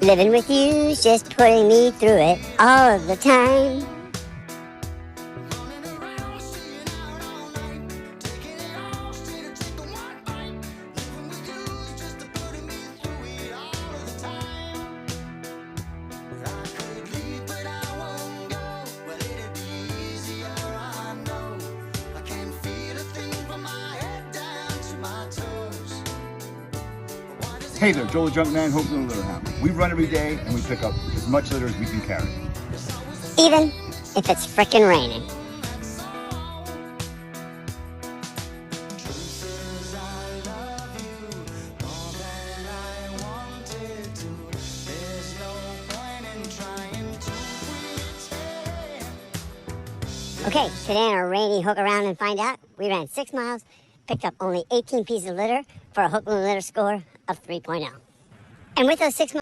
Living with you's just putting me through it all of the time. Hey there, Joel the Junk Man, Hope Little Litter Hound. We run every day and we pick up as much litter as we can carry. Even if it's frickin' raining. Okay, today on our rainy Hook Around and Find Out, we ran 6 miles, picked up only 18 pieces of litter for a Hook Little Litter score of 3.0. And with those 6 miles,